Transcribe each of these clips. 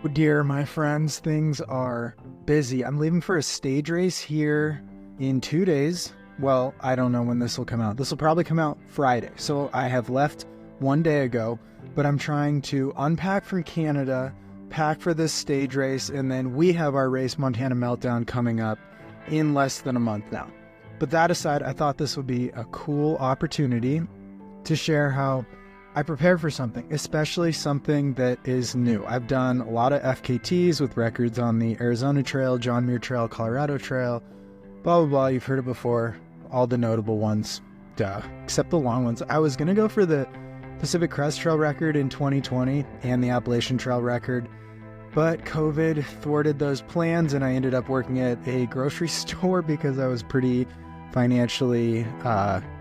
Oh dear, my friends, things are busy. I'm leaving for a stage race here in 2 days. Well, I don't know when this will come out. This will probably come out Friday. So I have left one day ago, but I'm trying to unpack from Canada, pack for this stage race, and then we have our race, Montana Meltdown, coming up in less than a month now. But that aside, I thought this would be a cool opportunity to share how I prepare for something, especially something that is new. I've done a lot of FKTs with records on the Arizona Trail, John Muir Trail, Colorado Trail, blah, blah, blah. You've heard it before. All the notable ones, duh, except the long ones. I was going to go for the Pacific Crest Trail record in 2020 and the Appalachian Trail record, but COVID thwarted those plans and I ended up working at a grocery store because I was pretty financially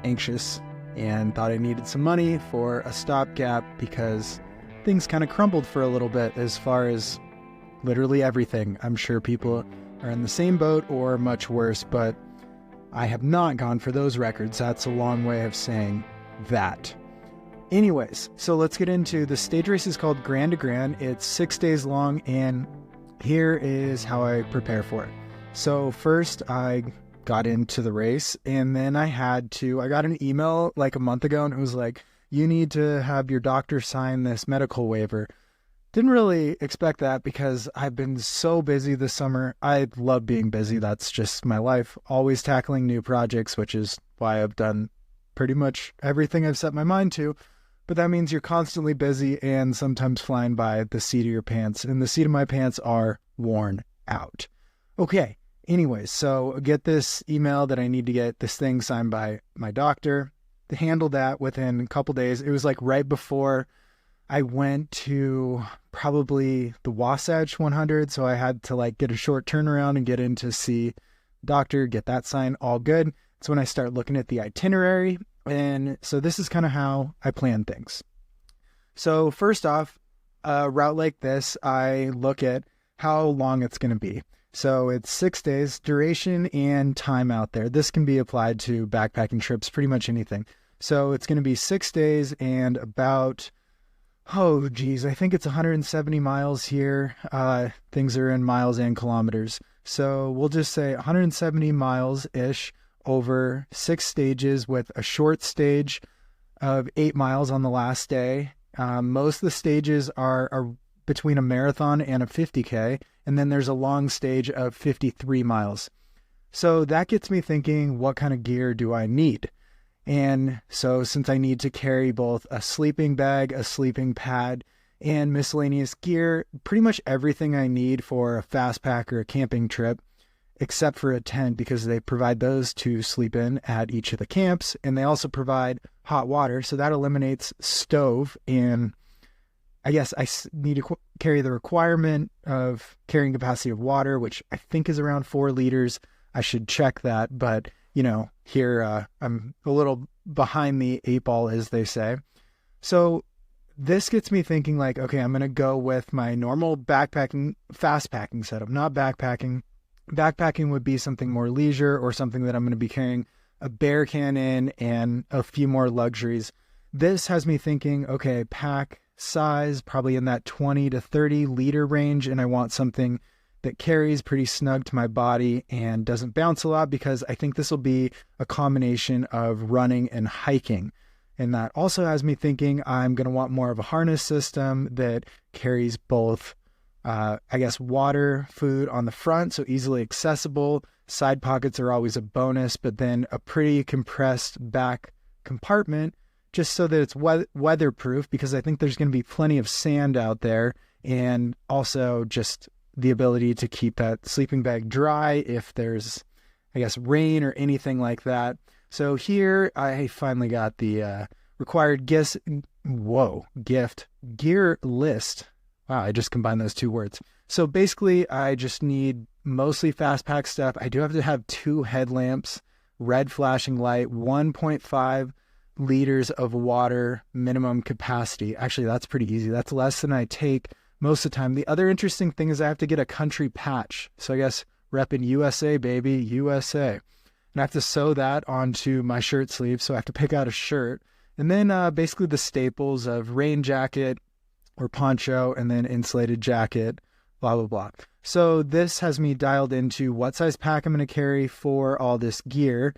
anxious and thought I needed some money for a stopgap because things kind of crumbled for a little bit as far as literally everything. I'm sure people are in the same boat or much worse, but I have not gone for those records. That's a long way of saying that. Anyways, so let's get into the stage race. Is called Grand to Grand. It's 6 days long, and here is how I prepare for it. So first I got into the race, and then I got an email like a month ago, and it was like, you need to have your doctor sign this medical waiver. Didn't really expect that because I've been so busy this summer. I love being busy. That's just my life. Always tackling new projects, which is why I've done pretty much everything I've set my mind to. But that means you're constantly busy and sometimes flying by the seat of your pants, and the seat of my pants are worn out. Okay. Anyways, so get this email that I need to get this thing signed by my doctor. To handle that within a couple days. It was like right before I went to probably the Wasatch 100, so I had to like get a short turnaround and get in to see doctor, get that signed, all good. It's when I start looking at the itinerary, and so this is kind of how I plan things. So first off, a route like this, I look at how long it's going to be. So it's 6 days, duration and time out there. This can be applied to backpacking trips, pretty much anything. So it's going to be 6 days and about, I think it's 170 miles here. Things are in miles and kilometers. So we'll just say 170 miles-ish over 6 stages with a short stage of 8 miles on the last day. Most of the stages are between a marathon and a 50K, and then there's a long stage of 53 miles. So that gets me thinking, what kind of gear do I need? And so since I need to carry both a sleeping bag, a sleeping pad, and miscellaneous gear, pretty much everything I need for a fast pack or a camping trip, except for a tent, because they provide those to sleep in at each of the camps, and they also provide hot water, so that eliminates stove. And I guess I need to carry the requirement of carrying capacity of water, which I think is around 4 liters. I should check that, but here I'm a little behind the 8 ball, as they say. So this gets me thinking like, okay, I'm going to go with my normal backpacking, fast packing setup, not backpacking. Backpacking would be something more leisure or something that I'm going to be carrying a bear can in and a few more luxuries. This has me thinking, okay, pack size, probably in that 20 to 30 liter range. And I want something that carries pretty snug to my body and doesn't bounce a lot, because I think this will be a combination of running and hiking. And that also has me thinking I'm going to want more of a harness system that carries both, water, food on the front, so easily accessible. Side pockets are always a bonus, but then a pretty compressed back compartment, just so that it's weatherproof, because I think there's going to be plenty of sand out there, and also just the ability to keep that sleeping bag dry if there's, rain or anything like that. So here I finally got the required gift gear list. Wow, I just combined those 2 words. So basically I just need mostly fast pack stuff. I do have to have 2 headlamps, red flashing light, 1.5 liters of water minimum capacity. Actually, that's pretty easy. That's less than I take most of the time. The other interesting thing is I have to get a country patch. So I guess repping USA, baby, USA. And I have to sew that onto my shirt sleeve. So I have to pick out a shirt. And then basically the staples of rain jacket or poncho, and then insulated jacket blah, blah, blah. So this has me dialed into what size pack I'm going to carry for all this gear.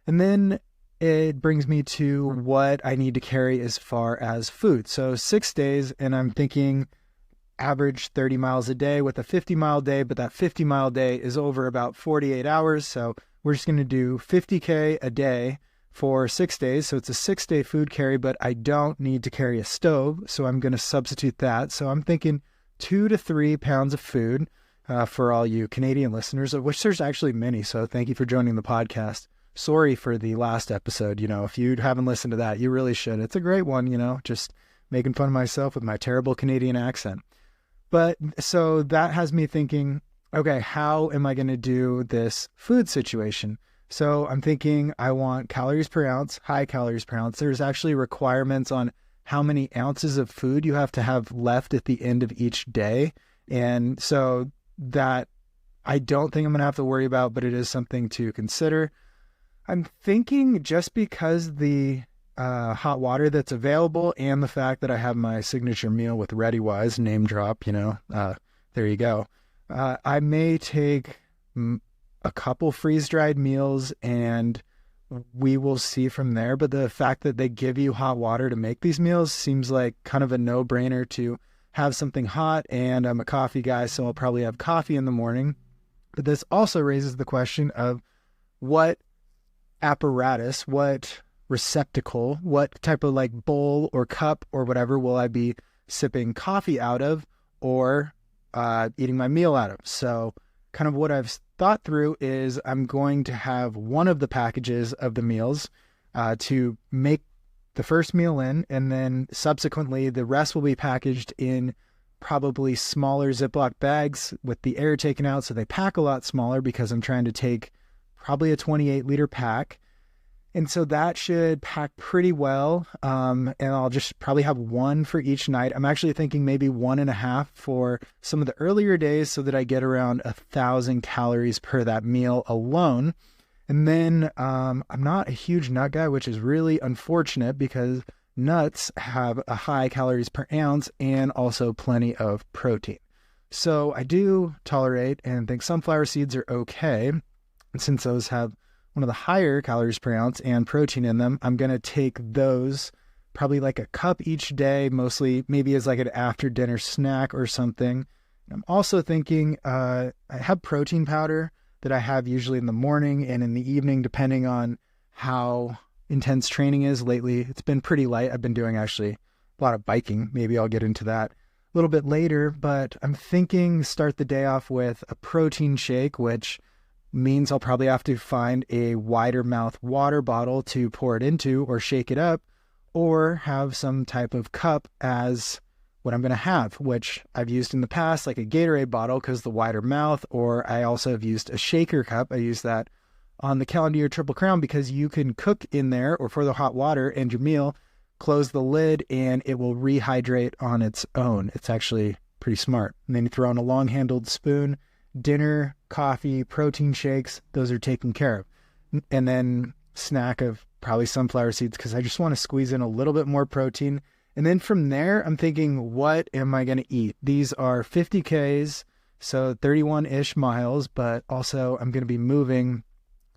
And then it brings me to what I need to carry as far as food. So 6 days, and I'm thinking average 30 miles a day with a 50-mile day, but that 50-mile day is over about 48 hours. So we're just going to do 50K a day for 6 days. So it's a 6-day food carry, but I don't need to carry a stove. So I'm going to substitute that. So I'm thinking 2 to 3 pounds of food for all you Canadian listeners, of which there's actually many. So thank you for joining the podcast. Sorry for the last episode. If you haven't listened to that, you really should. It's a great one, just making fun of myself with my terrible Canadian accent. But so that has me thinking, okay, how am I going to do this food situation? So I'm thinking I want calories per ounce, high calories per ounce. There's actually requirements on how many ounces of food you have to have left at the end of each day. And so that I don't think I'm going to have to worry about, but it is something to consider. I'm thinking just because the hot water that's available and the fact that I have my signature meal with ReadyWise, name drop, there you go. I may take a couple freeze-dried meals and we will see from there. But the fact that they give you hot water to make these meals seems like kind of a no-brainer to have something hot. And I'm a coffee guy, so I'll probably have coffee in the morning. But this also raises the question of what apparatus, what receptacle, what type of like bowl or cup or whatever will I be sipping coffee out of or eating my meal out of. So kind of what I've thought through is I'm going to have one of the packages of the meals to make the first meal in, and then subsequently the rest will be packaged in probably smaller Ziploc bags with the air taken out, so they pack a lot smaller because I'm trying to take probably a 28-liter pack. And so that should pack pretty well. And I'll just probably have one for each night. I'm actually thinking maybe 1.5 for some of the earlier days so that I get around 1,000 calories per that meal alone. And then I'm not a huge nut guy, which is really unfortunate because nuts have a high calories per ounce and also plenty of protein. So I do tolerate and think sunflower seeds are okay. And since those have one of the higher calories per ounce and protein in them, I'm going to take those probably like a cup each day, mostly maybe as like an after dinner snack or something. I'm also thinking I have protein powder that I have usually in the morning and in the evening, depending on how intense training is. Lately, it's been pretty light. I've been doing actually a lot of biking. Maybe I'll get into that a little bit later, but I'm thinking start the day off with a protein shake, which means I'll probably have to find a wider mouth water bottle to pour it into or shake it up, or have some type of cup as what I'm going to have, which I've used in the past, like a Gatorade bottle because the wider mouth, or I also have used a shaker cup. I use that on the Calendar Triple Crown because you can cook in there or for the hot water and your meal, close the lid and it will rehydrate on its own. It's actually pretty smart. And then you throw in a long-handled spoon, dinner, coffee, protein shakes, those are taken care of. And then snack of probably sunflower seeds because I just want to squeeze in a little bit more protein. And then from there, I'm thinking, what am I going to eat? These are 50 Ks, so 31-ish miles, but also I'm going to be moving,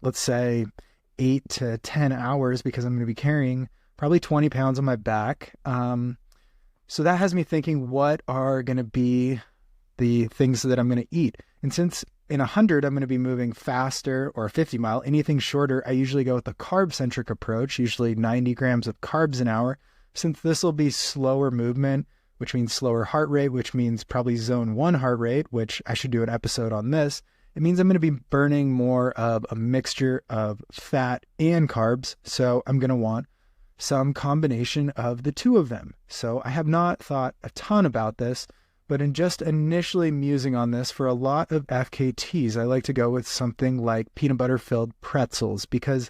let's say 8 to 10 hours because I'm going to be carrying probably 20 pounds on my back. So that has me thinking, what are going to be the things that I'm going to eat? And since in 100, I'm going to be moving faster, or 50 mile, anything shorter, I usually go with a carb-centric approach, usually 90 grams of carbs an hour. Since this will be slower movement, which means slower heart rate, which means probably zone 1 heart rate, which I should do an episode on this, it means I'm going to be burning more of a mixture of fat and carbs. So I'm going to want some combination of the two of them. So I have not thought a ton about this, but in just initially musing on this, for a lot of FKTs, I like to go with something like peanut butter filled pretzels because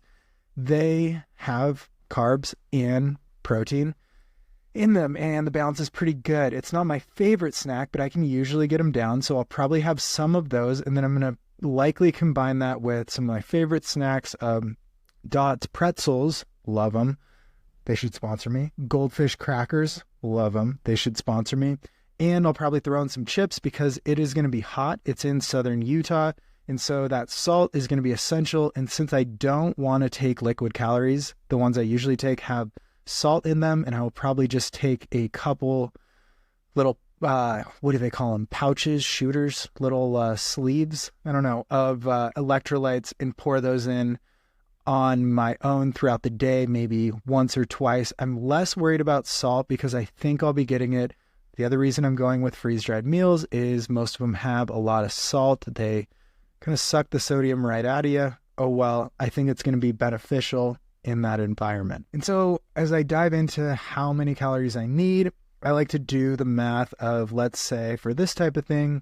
they have carbs and protein in them and the balance is pretty good. It's not my favorite snack, but I can usually get them down. So I'll probably have some of those and then I'm going to likely combine that with some of my favorite snacks. Dot's pretzels, love them. They should sponsor me. Goldfish crackers, love them. They should sponsor me. And I'll probably throw in some chips because it is going to be hot. It's in southern Utah. And so that salt is going to be essential. And since I don't want to take liquid calories, the ones I usually take have salt in them. And I will probably just take a couple little, what do they call them? Pouches, shooters, little sleeves, I don't know, of electrolytes and pour those in on my own throughout the day, maybe once or twice. I'm less worried about salt because I think I'll be getting it. The other reason I'm going with freeze-dried meals is most of them have a lot of salt. They kind of suck the sodium right out of you. Oh, well, I think it's going to be beneficial in that environment. And so as I dive into how many calories I need, I like to do the math of, let's say for this type of thing,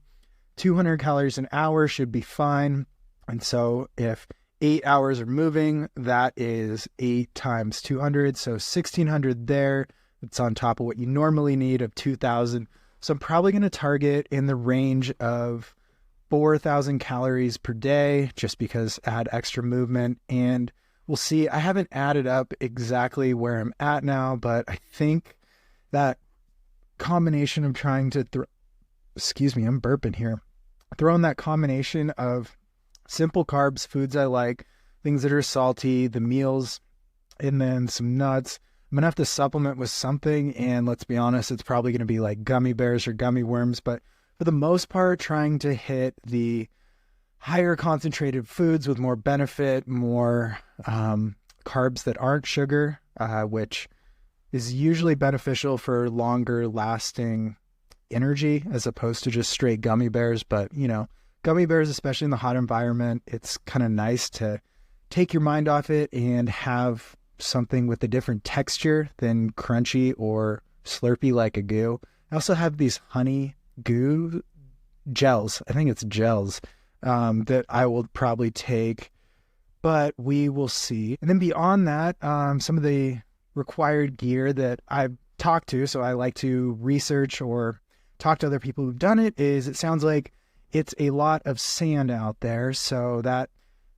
200 calories an hour should be fine. And so if 8 hours are moving, that is 8 times 200. So 1600 there. It's on top of what you normally need of 2,000. So I'm probably going to target in the range of 4,000 calories per day just because add extra movement. And we'll see. I haven't added up exactly where I'm at now, but I think that combination of trying to I'm burping here. Throwing that combination of simple carbs, foods I like, things that are salty, the meals, and then some nuts. I'm going to have to supplement with something, and let's be honest, it's probably going to be like gummy bears or gummy worms, but for the most part, trying to hit the higher concentrated foods with more benefit, more carbs that aren't sugar, which is usually beneficial for longer lasting energy as opposed to just straight gummy bears. But, you know, gummy bears, especially in the hot environment, it's kind of nice to take your mind off it and have something with a different texture than crunchy or slurpy like a goo. I also have these honey goo gels. I think it's gels that I will probably take, but we will see. And then beyond that, some of the required gear that I've talked to, so I like to research or talk to other people who've done it, is it sounds like it's a lot of sand out there. So that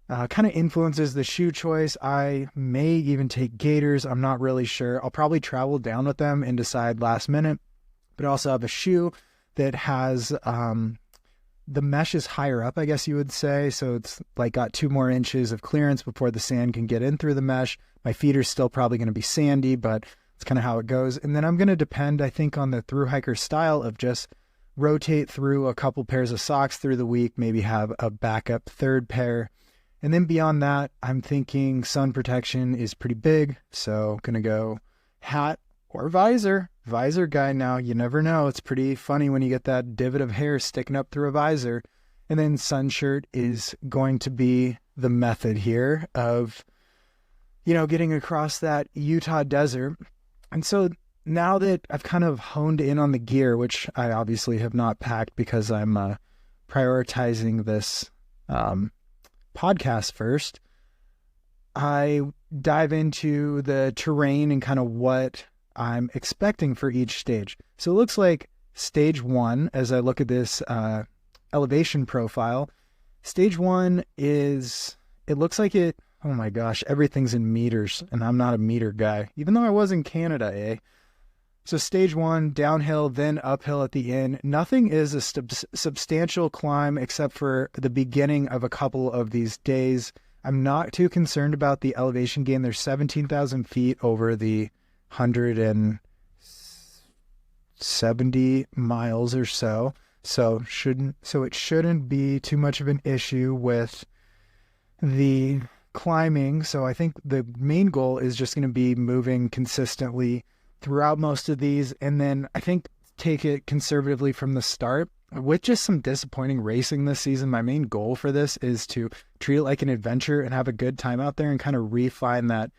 kind of influences the shoe choice. I may even take gaiters. I'm not really sure. I'll probably travel down with them and decide last minute. But I also have a shoe that has the mesh is higher up, I guess you would say. So it's like got 2 more inches of clearance before the sand can get in through the mesh. My feet are still probably going to be sandy, but it's kind of how it goes. And then I'm going to depend, I think, on the thru hiker style of just rotate through a couple pairs of socks through the week, maybe have a backup third pair. And then beyond that, I'm thinking sun protection is pretty big. So going to go hat or visor. Visor guy now, you never know. It's pretty funny when you get that divot of hair sticking up through a visor. And then sun shirt is going to be the method here of, you know, getting across that Utah desert. And so now that I've kind of honed in on the gear, which I obviously have not packed because I'm prioritizing this podcast first, I dive into the terrain and kind of what I'm expecting for each stage. So it looks like stage 1, as I look at this elevation profile, stage 1 is, it looks like it, oh my gosh, everything's in meters, and I'm not a meter guy, even though I was in Canada, eh? So stage 1, downhill, then uphill at the end. Nothing is a substantial climb except for the beginning of a couple of these days. I'm not too concerned about the elevation gain. There's 17,000 feet over the 170 miles or so. So it shouldn't be too much of an issue with the climbing. So I think the main goal is just going to be moving consistently throughout most of these, and then I think take it conservatively from the start. With just some disappointing racing this season, my main goal for this is to treat it like an adventure and have a good time out there and kind of refine that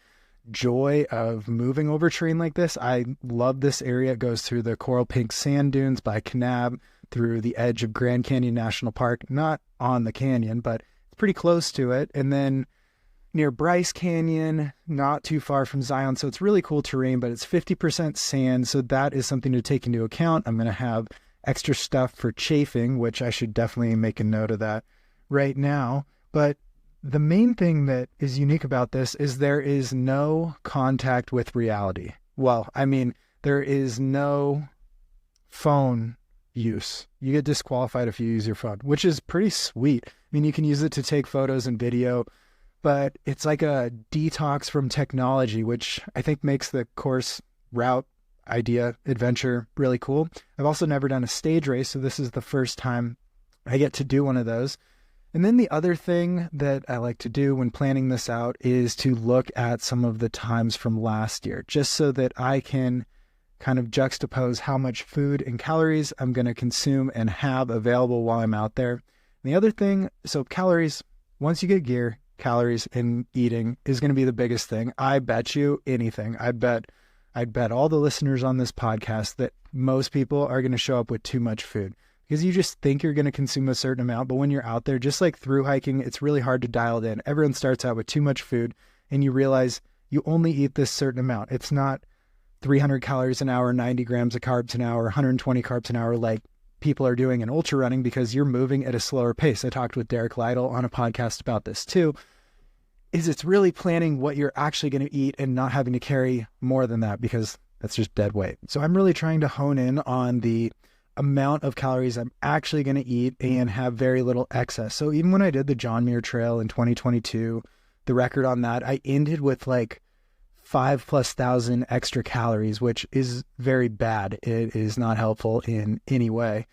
joy of moving over terrain like this. I love this area. It goes through the coral pink sand dunes by Kanab, through the edge of Grand Canyon National Park, not on the canyon, but it's pretty close to it. And then near Bryce Canyon, not too far from Zion. So it's really cool terrain, but it's 50% sand. So that is something to take into account. I'm going to have extra stuff for chafing, which I should definitely make a note of that right now. But the main thing that is unique about this is there is no contact with reality. Well, I mean, there is no phone use. You get disqualified if you use your phone, which is pretty sweet. I mean, you can use it to take photos and video, but it's like a detox from technology, which I think makes the course route, idea, adventure really cool. I've also never done a stage race, so this is the first time I get to do one of those. And then the other thing that I like to do when planning this out is to look at some of the times from last year, just so that I can kind of juxtapose how much food and calories I'm going to consume and have available while I'm out there. And the other thing, so calories, once you get gear, calories and eating is going to be the biggest thing. I bet you anything. I'd bet all the listeners on this podcast that most people are going to show up with too much food, because you just think you're going to consume a certain amount, but when you're out there, just like through hiking, it's really hard to dial it in. Everyone starts out with too much food, and you realize you only eat this certain amount. It's not 300 calories an hour, 90 grams of carbs an hour, 120 carbs an hour like people are doing in ultra running, because you're moving at a slower pace. I talked with Derek Lytle on a podcast about this too. It's really planning what you're actually going to eat and not having to carry more than that, because that's just dead weight. So I'm really trying to hone in on the amount of calories I'm actually going to eat and have very little excess. So even when I did the John Muir Trail in 2022, the record on that, I ended with like 5,000+ extra calories, which is very bad. It is not helpful in any way.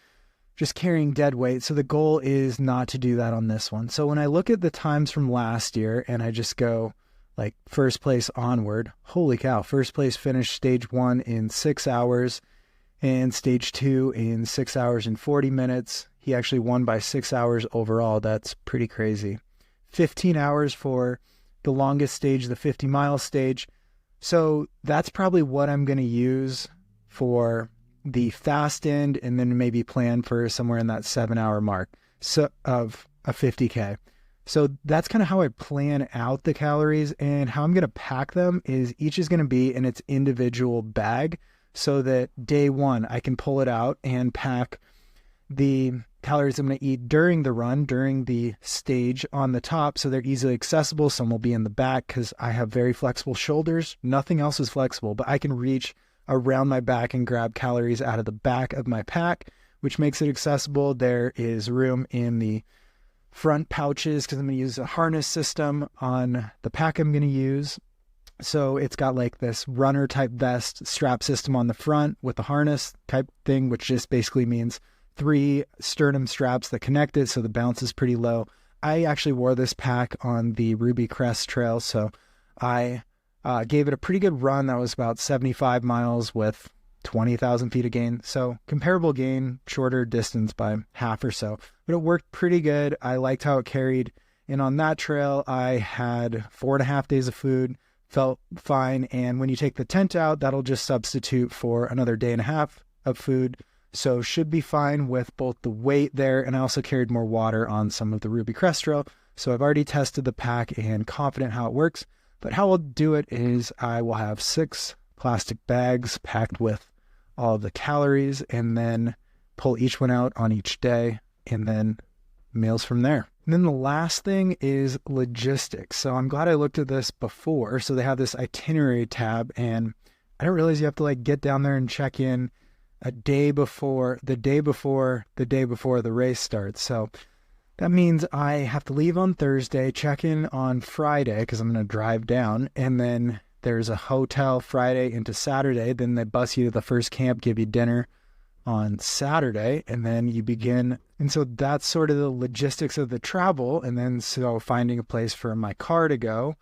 Just carrying dead weight. So the goal is not to do that on this one. So when I look at the times from last year and I just go like first place onward, holy cow, first place finished stage 1 in 6 hours. And stage 2 in 6 hours and 40 minutes. He actually won by 6 hours overall. That's pretty crazy. 15 hours for the longest stage, the 50-mile stage. So that's probably what I'm going to use for the fast end, and then maybe plan for somewhere in that 7-hour mark of a 50K. So that's kind of how I plan out the calories, and how I'm going to pack them is each is going to be in its individual bag, so that day one, I can pull it out and pack the calories I'm going to eat during the run, during the stage on the top, so they're easily accessible. Some will be in the back because I have very flexible shoulders. Nothing else is flexible, but I can reach around my back and grab calories out of the back of my pack, which makes it accessible. There is room in the front pouches because I'm going to use a harness system on the pack I'm going to use. So it's got like this runner type vest strap system on the front with a harness type thing, which just basically means 3 sternum straps that connect it, so the bounce is pretty low. I actually wore this pack on the Ruby Crest Trail, so I gave it a pretty good run. That was about 75 miles with 20,000 feet of gain. So comparable gain, shorter distance by half or so, but it worked pretty good. I liked how it carried. And on that trail, I had 4.5 days of food. Felt fine. And when you take the tent out, that'll just substitute for another 1.5 days of food. So should be fine with both the weight there. And I also carried more water on some of the Ruby Crest Trail. So I've already tested the pack and confident how it works. But how I'll do it is I will have 6 plastic bags packed with all of the calories, and then pull each one out on each day, and then meals from there. And then the last thing is logistics. So I'm glad I looked at this before. So they have this itinerary tab, and I didn't realize you have to like get down there and check in a day before the race starts. So that means I have to leave on Thursday, check in on Friday because I'm going to drive down, and then there's a hotel Friday into Saturday. Then they bus you to the first camp, give you dinner on Saturday, and then you begin. And so that's sort of the logistics of the travel. And then so finding a place for my car to go.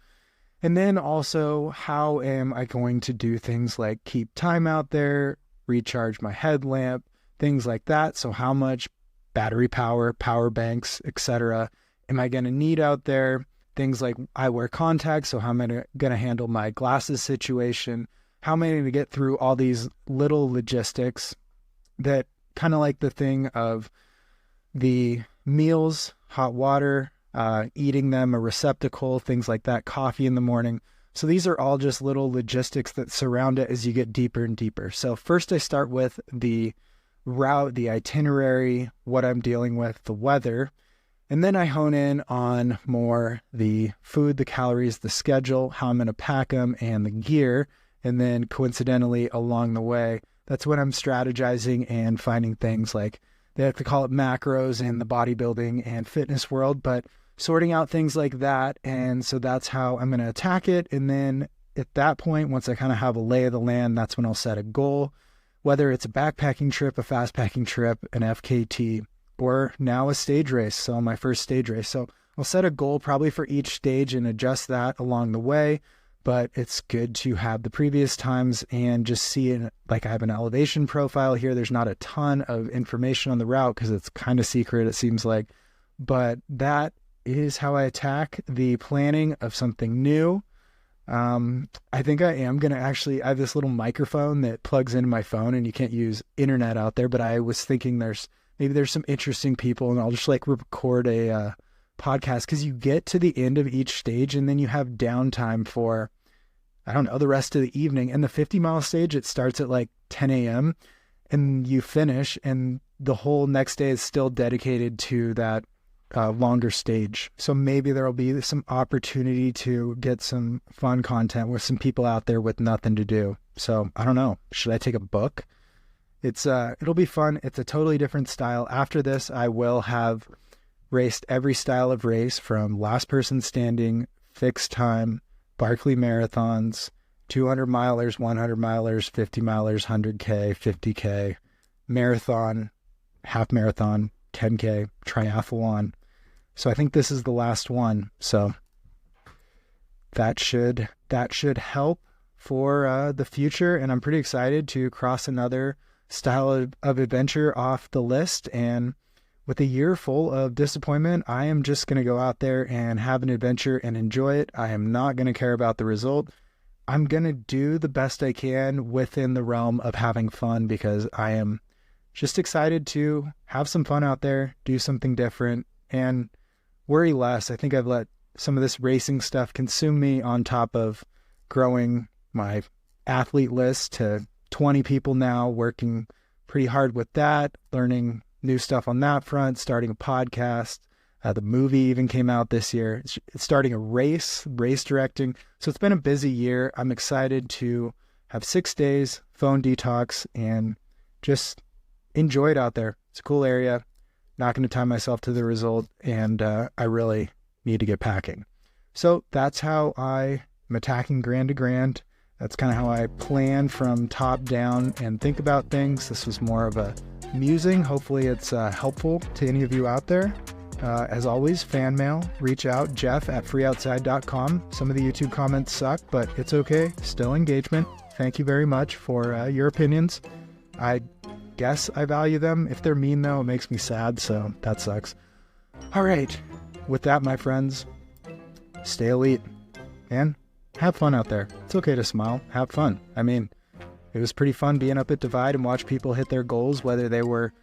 And then also, how am I going to do things like keep time out there, recharge my headlamp, things like that. So how much battery power, power banks, etc. am I going to need out there? Things like I wear contacts, so how am I going to handle my glasses situation? How am I going to get through all these little logistics that kind of like the thing of the meals, hot water, eating them, a receptacle, things like that, coffee in the morning. So these are all just little logistics that surround it as you get deeper and deeper. So first I start with the route, the itinerary, what I'm dealing with, the weather. And then I hone in on more the food, the calories, the schedule, how I'm going to pack them, and the gear. And then coincidentally, along the way, that's when I'm strategizing and finding things like, they like to call it macros in the bodybuilding and fitness world, but sorting out things like that. And so that's how I'm going to attack it. And then at that point, once I kind of have a lay of the land, that's when I'll set a goal, whether it's a backpacking trip, a fast packing trip, an FKT, or now a stage race. So my first stage race. So I'll set a goal probably for each stage and adjust that along the way. But it's good to have the previous times and just see it. Like I have an elevation profile here. There's not a ton of information on the route because it's kind of secret, it seems like. But that is how I attack the planning of something new. I think I am going to I have this little microphone that plugs into my phone and you can't use internet out there. But I was thinking maybe there's some interesting people and I'll just like record a podcast, because you get to the end of each stage and then you have downtime for, I don't know, the rest of the evening. And the 50-mile stage, it starts at like 10 a.m. and you finish, and the whole next day is still dedicated to that longer stage. So maybe there'll be some opportunity to get some fun content with some people out there with nothing to do. So I don't know, should I take a book? It'll be fun. It's a totally different style. After this, I will have raced every style of race, from last person standing, fixed time, Barkley marathons, 200 milers, 100 milers, 50 milers, 100K, 50K, marathon, half marathon, 10K, triathlon. So I think this is the last one. So that should help for the future. And I'm pretty excited to cross another style of adventure off the list. And with a year full of disappointment, I am just going to go out there and have an adventure and enjoy it. I am not going to care about the result. I'm going to do the best I can within the realm of having fun, because I am just excited to have some fun out there, do something different, and worry less. I think I've let some of this racing stuff consume me, on top of growing my athlete list to 20 people now, working pretty hard with that, learning new stuff on that front, starting a podcast. The movie even came out this year. It's starting a race directing. So it's been a busy year. I'm excited to have 6 days, phone detox, and just enjoy it out there. It's a cool area. Not going to tie myself to the result, and I really need to get packing. So that's how I am attacking Grand to Grand. That's kind of how I plan from top down and think about things. This was more of a musing. Hopefully it's helpful to any of you out there. As always, fan mail, reach out, jeff@freeoutside.com. Some of the YouTube comments suck, but it's okay. Still engagement. Thank you very much for your opinions. I guess I value them. If they're mean, though, it makes me sad, so that sucks. All right. With that, my friends, stay elite and have fun out there. It's okay to smile. Have fun. I mean, it was pretty fun being up at Divide and watch people hit their goals, whether they were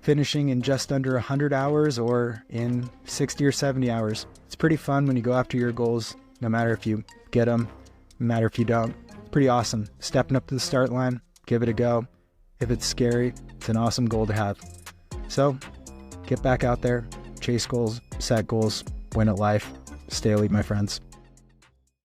finishing in just under 100 hours or in 60 or 70 hours. It's pretty fun when you go after your goals, no matter if you get them, no matter if you don't. It's pretty awesome. Stepping up to the start line, give it a go. If it's scary, it's an awesome goal to have. So get back out there, chase goals, set goals, win at life. Stay elite, my friends.